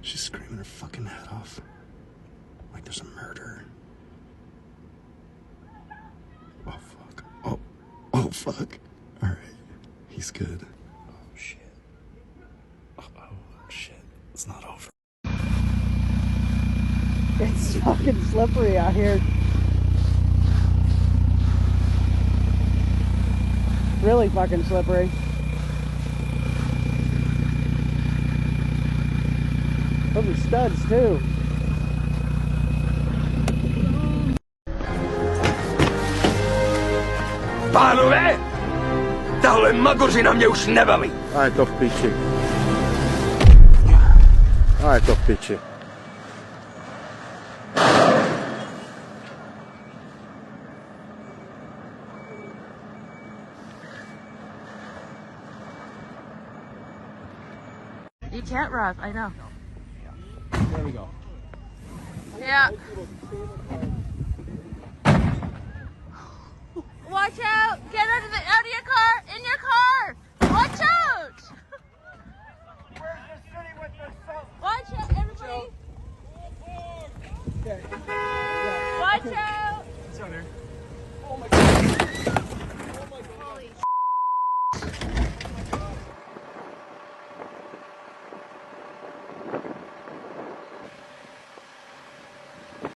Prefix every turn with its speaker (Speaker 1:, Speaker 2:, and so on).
Speaker 1: She's screaming her fucking head off. Like there's a murder. Oh, fuck. Oh, fuck. All right. He's good. Oh, shit. Oh, shit. It's not over.
Speaker 2: It's fucking slippery out here. Really fucking slippery. Those are studs too.
Speaker 3: Pánové, tahle magořina mě už nebaví.
Speaker 4: A je to v piči. A je to v piči.
Speaker 5: You can't rough, I know.
Speaker 4: There we go.
Speaker 5: Yeah. Watch out!